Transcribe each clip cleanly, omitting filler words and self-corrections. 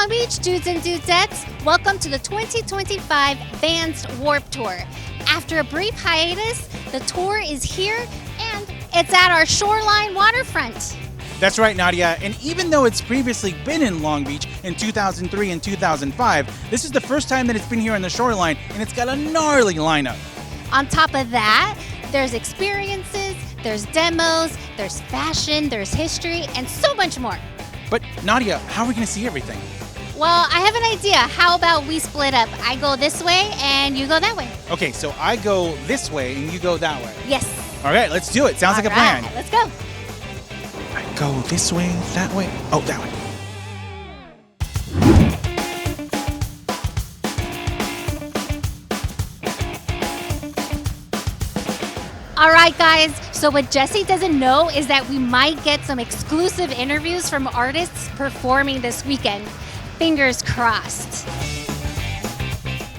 Long Beach, dudes and dudettes. Welcome to the 2025 Advanced Warp Tour. After a brief hiatus, the tour is here and it's at our Shoreline Waterfront. That's right, Nadia. And even though it's previously been in Long Beach in 2003 and 2005, this is the first time that it's been here on the Shoreline, and it's got a gnarly lineup. On top of that, there's experiences, there's demos, there's fashion, there's history, and so much more. But Nadia, how are we going to see everything? Well, I have an idea. How about we split up? I go this way and you go that way. Okay, so I go this way and you go that way. Yes. All right, let's do it. Sounds like a plan. Let's go. I go this way, that way. Oh, that way. All right, guys. So what Jesse doesn't know is that we might get some exclusive interviews from artists performing this weekend. Fingers crossed.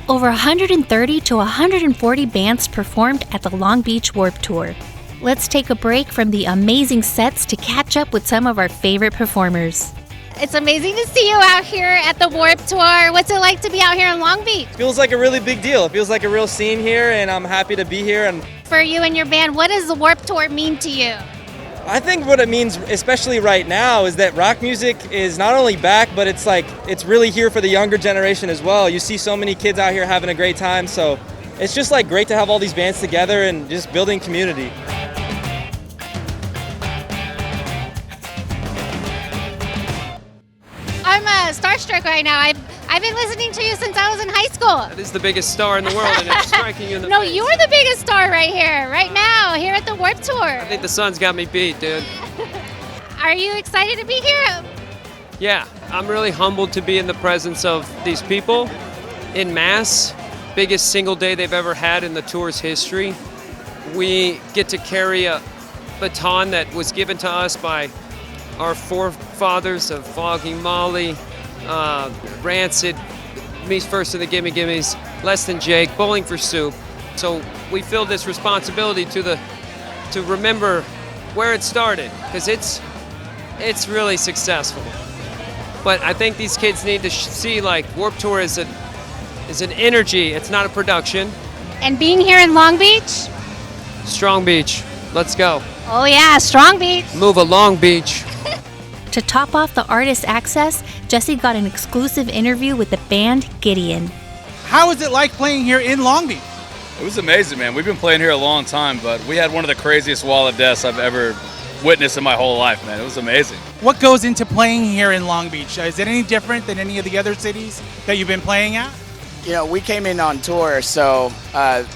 Over 130 to 140 bands performed at the Long Beach Warp Tour. Let's take a break from the amazing sets to catch up with some of our favorite performers. It's amazing to see you out here at the Warp Tour. What's it like to be out here in Long Beach? Feels like a really big deal. It feels like a real scene here, and I'm happy to be here. And for you and your band, what does the Warp Tour mean to you? I think what it means, especially right now, is that rock music is not only back, but it's really here for the younger generation as well. You see so many kids out here having a great time, so it's just like great to have all these bands together and just building community. I'm starstruck right now. I've been listening to you since I was in high school. This is the biggest star in the world, and it's striking you in the No, face. you're the biggest star right here, right now, here at the Warp Tour. I think the sun's got me beat, dude. Are you excited to be here? Yeah, I'm really humbled to be in the presence of these people in mass. Biggest single day they've ever had in the tour's history. We get to carry a baton that was given to us by our forefathers of Flogging Molly, Rancid, Me's First and the Gimme Gimmes, Less Than Jake, Bowling for Soup. So we feel this responsibility to remember where it started, because it's really successful. But I think these kids need to see like Warped Tour is an energy. It's not a production. And being here in Long Beach? Strong Beach. Let's go. Oh yeah, Strong Beach. Move along, Beach. To top off the artist access, Jesse got an exclusive interview with the band Gideon. How is it like playing here in Long Beach? It was amazing, man. We've been playing here a long time, but we had one of the craziest wall of deaths I've ever witnessed in my whole life, man. It was amazing. What goes into playing here in Long Beach? Is it any different than any of the other cities that you've been playing at? You know, we came in on tour, so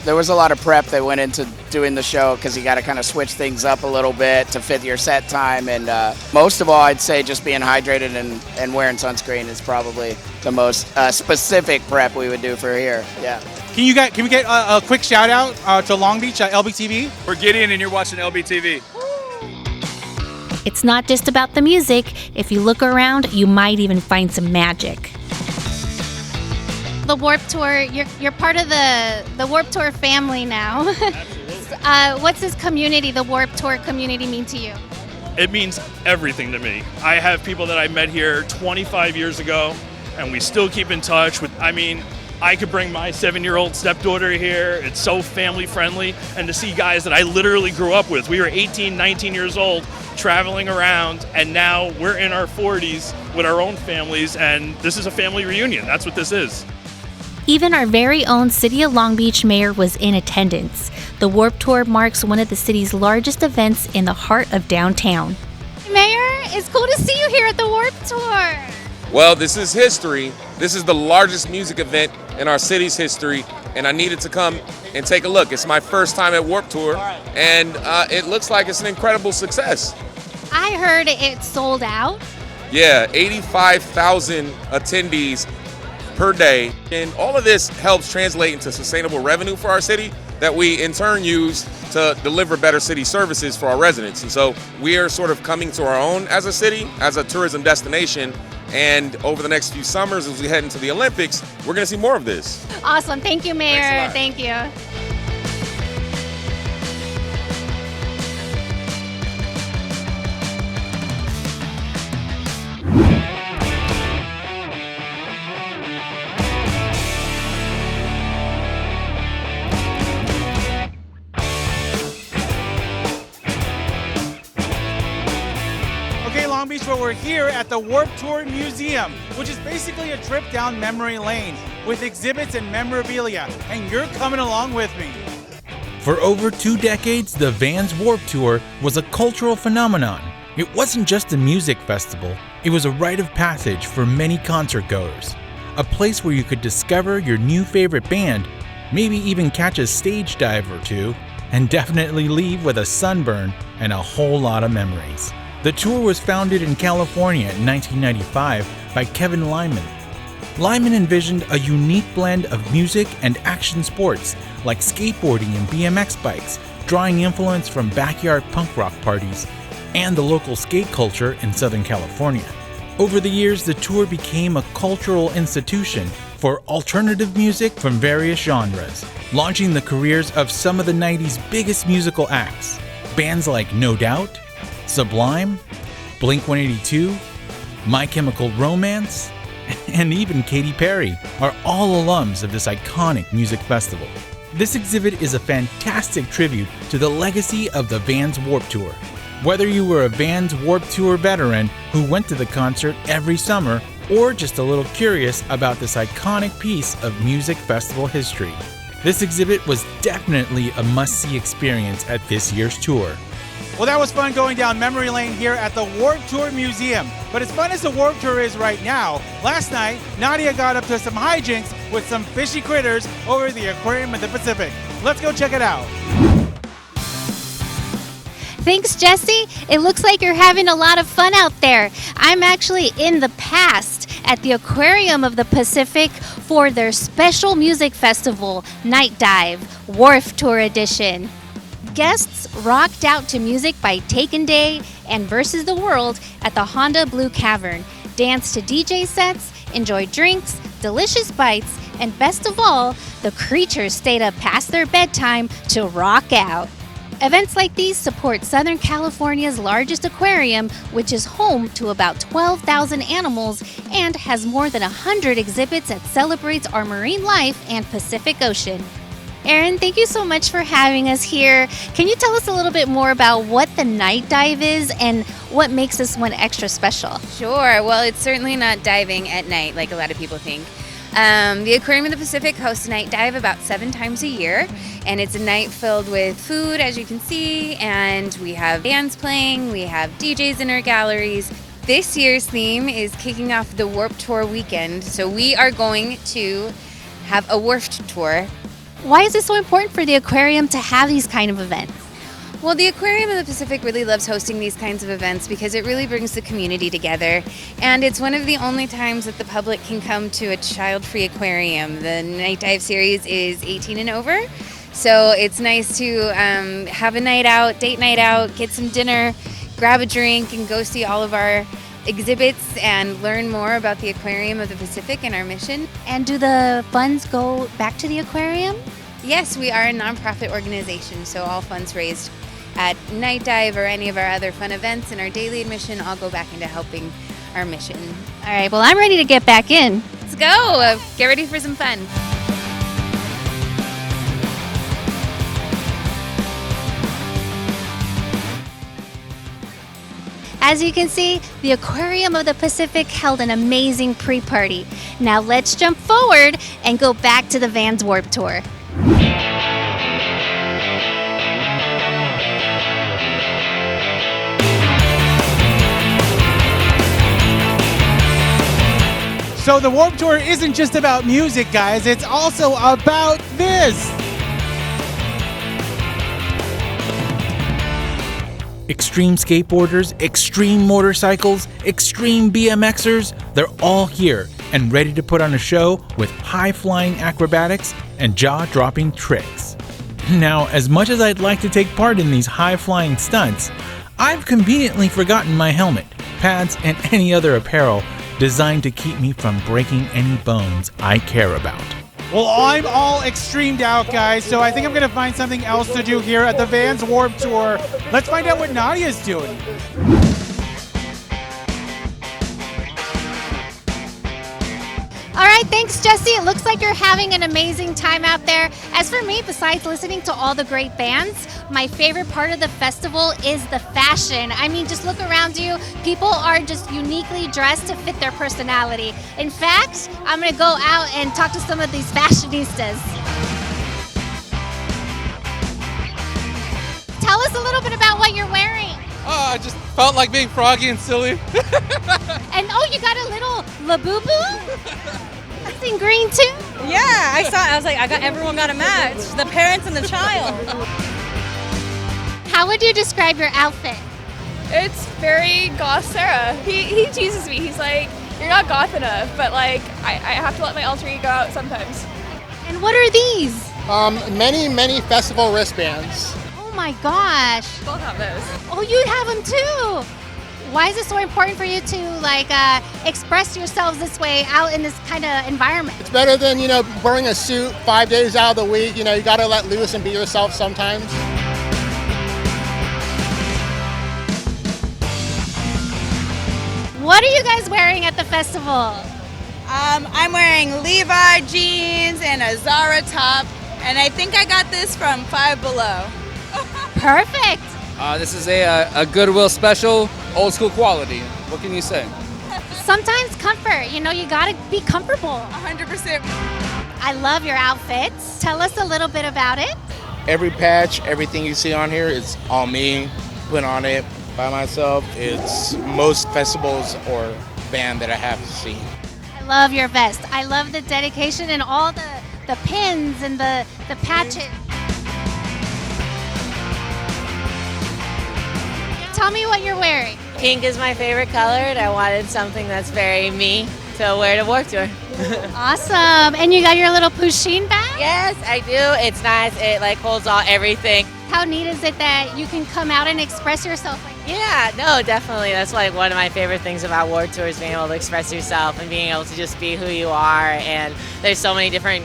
there was a lot of prep that went into doing the show, because you got to kind of switch things up a little bit to fit your set time. And most of all, I'd say just being hydrated and wearing sunscreen is probably the most specific prep we would do for here. Yeah. Can we get a quick shout out to Long Beach, LBTV? We're Gideon, and you're watching LBTV. It's not just about the music. If you look around, you might even find some magic. The Warp Tour, you're part of the Warp Tour family now. Absolutely. What's this community, the Warp Tour community, mean to you? It means everything to me. I have people that I met here 25 years ago, and we still keep in touch with. I could bring my 7-year-old stepdaughter here. It's so family friendly, and to see guys that I literally grew up with. We were 18, 19 years old, traveling around, and now we're in our 40s with our own families, and this is a family reunion. That's what this is. Even our very own City of Long Beach mayor was in attendance. The Warp Tour marks one of the city's largest events in the heart of downtown. Mayor, it's cool to see you here at the Warp Tour. Well, this is history. This is the largest music event in our city's history, and I needed to come and take a look. It's my first time at Warp Tour, and it looks like it's an incredible success. I heard it sold out. Yeah, 85,000 attendees per day, and all of this helps translate into sustainable revenue for our city that we in turn use to deliver better city services for our residents. And so we are sort of coming to our own as a city, as a tourism destination, and over the next few summers as we head into the Olympics, we're going to see more of this. Awesome. Thank you, Mayor. Thank you. Long Beach, but we're here at the Warped Tour Museum, which is basically a trip down memory lane with exhibits and memorabilia, and you're coming along with me. For over 2 decades, the Vans Warped Tour was a cultural phenomenon. It wasn't just a music festival, it was a rite of passage for many concert goers. A place where you could discover your new favorite band, maybe even catch a stage dive or two, and definitely leave with a sunburn and a whole lot of memories. The tour was founded in California in 1995 by Kevin Lyman. Lyman envisioned a unique blend of music and action sports like skateboarding and BMX bikes, drawing influence from backyard punk rock parties and the local skate culture in Southern California. Over the years, the tour became a cultural institution for alternative music from various genres, launching the careers of some of the 90s biggest musical acts. Bands like No Doubt, Sublime, Blink-182, My Chemical Romance, and even Katy Perry are all alums of this iconic music festival. This exhibit is a fantastic tribute to the legacy of the Vans Warped Tour. Whether you were a Vans Warped Tour veteran who went to the concert every summer, or just a little curious about this iconic piece of music festival history, this exhibit was definitely a must-see experience at this year's tour. Well, that was fun going down memory lane here at the Warped Tour Museum. But as fun as the Warped Tour is right now, last night, Nadia got up to some hijinks with some fishy critters over the Aquarium of the Pacific. Let's go check it out. Thanks, Jesse. It looks like you're having a lot of fun out there. I'm actually in the past at the Aquarium of the Pacific for their special music festival, Night Dive, Wharf Tour Edition. Guests rocked out to music by Taken Day and Versus the World at the Honda Blue Cavern, danced to DJ sets, enjoyed drinks, delicious bites, and best of all, the creatures stayed up past their bedtime to rock out. Events like these support Southern California's largest aquarium, which is home to about 12,000 animals and has more than 100 exhibits that celebrates our marine life and Pacific Ocean. Erin, thank you so much for having us here. Can you tell us a little bit more about what the Night Dive is and what makes this one extra special? Sure. Well, it's certainly not diving at night like a lot of people think. The Aquarium of the Pacific hosts a night dive about 7 times a year, and it's a night filled with food, as you can see, and we have bands playing, we have DJs in our galleries. This year's theme is kicking off the Warped Tour weekend, so we are going to have a Warped Tour. Why is it so important for the aquarium to have these kind of events? Well, the Aquarium of the Pacific really loves hosting these kinds of events because it really brings the community together. And it's one of the only times that the public can come to a child-free aquarium. The Night Dive series is 18 and over. So it's nice to have a night out, date night out, get some dinner, grab a drink, and go see all of our exhibits and learn more about the Aquarium of the Pacific and our mission. And do the funds go back to the aquarium? Yes, we are a nonprofit organization, so all funds raised at Night Dive or any of our other fun events and our daily admission all go back into helping our mission. All right, well, I'm ready to get back in. Let's go. Get ready for some fun. As you can see, the Aquarium of the Pacific held an amazing pre-party. Now let's jump forward and go back to the Vans Warped Tour. So the Warped Tour isn't just about music, guys. It's also about this. Extreme skateboarders, extreme motorcycles, extreme BMXers, they're all here and ready to put on a show with high-flying acrobatics and jaw-dropping tricks. Now, as much as I'd like to take part in these high-flying stunts, I've conveniently forgotten my helmet, pads, and any other apparel designed to keep me from breaking any bones I care about. Well, I'm all extremed out, guys, so I think I'm going to find something else to do here at the Vans Warped Tour. Let's find out what Nadia's doing. All right, thanks, Jesse. It looks like you're having an amazing time out there. As for me, besides listening to all the great bands, my favorite part of the festival is the fashion. I mean, just look around you. People are just uniquely dressed to fit their personality. In fact, I'm gonna go out and talk to some of these fashionistas. Tell us a little bit about what you're wearing. Oh, I just felt like being froggy and silly. And oh, you got a little Labubu? That's in green too? Yeah, I saw it. I was like, everyone got a match. The parents and the child. How would you describe your outfit? It's very goth Sarah. He teases me. He's like, you're not goth enough, but like I have to let my alter ego out sometimes. And what are these? Many festival wristbands. Oh my gosh. Both have those. Oh, you have them too. Why is it so important for you to express yourselves this way out in this kind of environment? It's better than, wearing a suit 5 days out of the week. You got to let loose and be yourself sometimes. What are you guys wearing at the festival? I'm wearing Levi jeans and a Zara top, and I think I got this from Five Below. Perfect. This is a Goodwill special, old school quality. What can you say? Sometimes comfort, you gotta be comfortable. 100%. I love your outfits. Tell us a little bit about it. Every patch, everything you see on here is all me, put on it by myself. It's most festivals or band that I have seen. I love your vest. I love the dedication and all the pins and the patches. Tell me what you're wearing. Pink is my favorite color, and I wanted something that's very me to wear to Warped Tour. Awesome. And you got your little Pusheen bag? Yes, I do. It's nice. It holds everything. How neat is it that you can come out and express yourself like that? Yeah, no, definitely. That's one of my favorite things about Warped Tour is being able to express yourself and being able to just be who you are. And there's so many different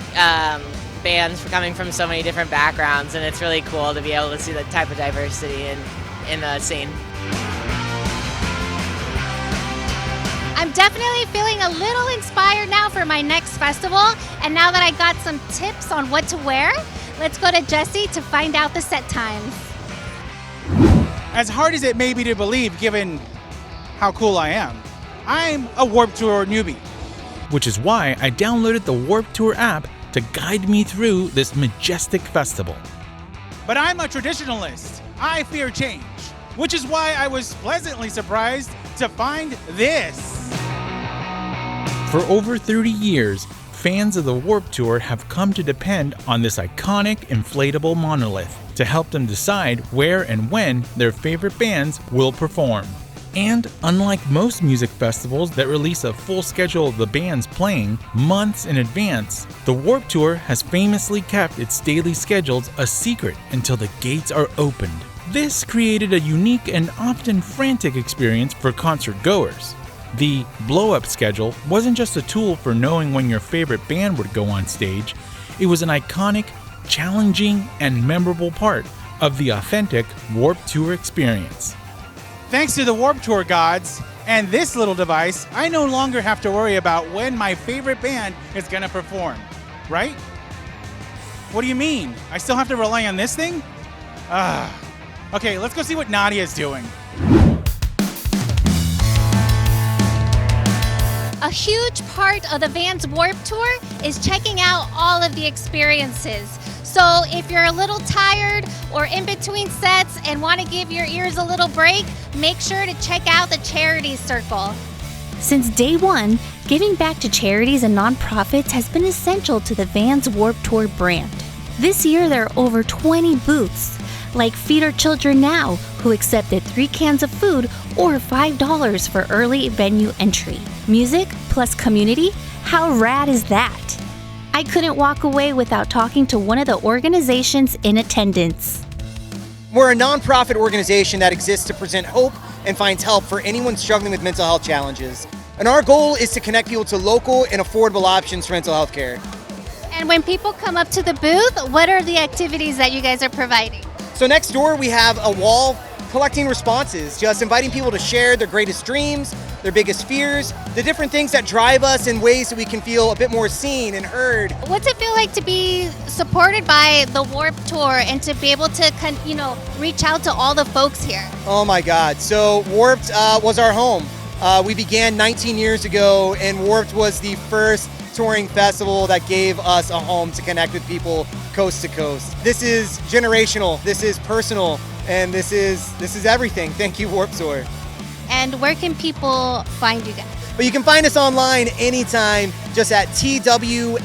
bands coming from so many different backgrounds, and it's really cool to be able to see the type of diversity in the scene. I'm definitely feeling a little inspired now for my next festival. And now that I got some tips on what to wear, let's go to Jesse to find out the set times. As hard as it may be to believe, given how cool I am, I'm a Warped Tour newbie. Which is why I downloaded the Warped Tour app to guide me through this majestic festival. But I'm a traditionalist. I fear change, which is why I was pleasantly surprised to find this. For over 30 years, fans of the Warped Tour have come to depend on this iconic inflatable monolith to help them decide where and when their favorite bands will perform. And unlike most music festivals that release a full schedule of the bands playing months in advance, the Warped Tour has famously kept its daily schedules a secret until the gates are opened. This created a unique and often frantic experience for concert goers. The blow-up schedule wasn't just a tool for knowing when your favorite band would go on stage, it was an iconic, challenging, and memorable part of the authentic Warped Tour experience. Thanks to the Warped Tour gods and this little device, I no longer have to worry about when my favorite band is going to perform, right? What do you mean? I still have to rely on this thing? Okay, let's go see what Nadia's doing. A huge part of the Vans Warped Tour is checking out all of the experiences. So if you're a little tired or in between sets and want to give your ears a little break, make sure to check out the Charity Circle. Since day one, giving back to charities and nonprofits has been essential to the Vans Warped Tour brand. This year there are over 20 booths, like Feed Our Children Now, who accepted 3 cans of food or $5 for early venue entry. Music plus community? How rad is that? I couldn't walk away without talking to one of the organizations in attendance. We're a nonprofit organization that exists to present hope and finds help for anyone struggling with mental health challenges. And our goal is to connect people to local and affordable options for mental health care. And when people come up to the booth, what are the activities that you guys are providing? So next door we have a wall collecting responses, just inviting people to share their greatest dreams, their biggest fears, the different things that drive us in ways that we can feel a bit more seen and heard. What's it feel like to be supported by the Warped Tour and to be able to, reach out to all the folks here? Oh my God. So Warped was our home. We began 19 years ago, and Warped was the first touring festival that gave us a home to connect with people coast to coast. This is generational, this is personal, and this is everything. Thank you, Warped Tour. And where can people find you guys? But you can find us online anytime, just at twloha.com.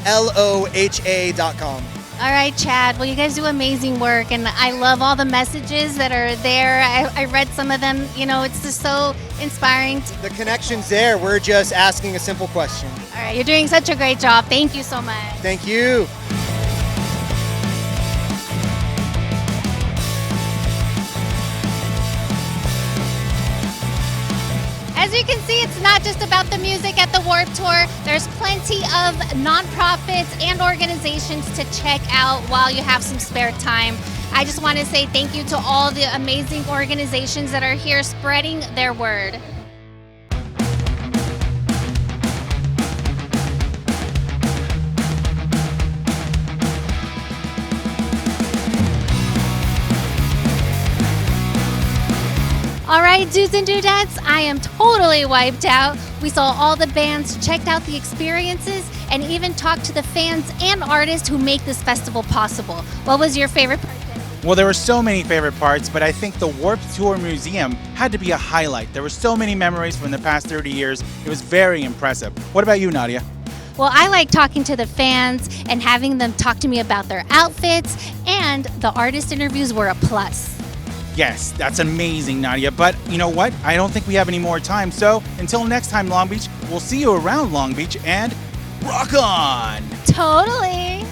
All right, Chad. Well, you guys do amazing work, and I love all the messages that are there. I read some of them. It's just so inspiring. The connection's there. We're just asking a simple question. All right, you're doing such a great job. Thank you so much. Thank you. As you can see, it's not just about the music at the Warped Tour. There's plenty of nonprofits and organizations to check out while you have some spare time. I just want to say thank you to all the amazing organizations that are here spreading their word. All right, dudes and dudettes, I am totally wiped out. We saw all the bands, checked out the experiences, and even talked to the fans and artists who make this festival possible. What was your favorite part? Well, there were so many favorite parts, but I think the Warped Tour Museum had to be a highlight. There were so many memories from the past 30 years. It was very impressive. What about you, Nadia? Well, I like talking to the fans and having them talk to me about their outfits, and the artist interviews were a plus. Yes, that's amazing, Nadia. But you know what? I don't think we have any more time. So until next time, Long Beach, we'll see you around Long Beach, and rock on! Totally.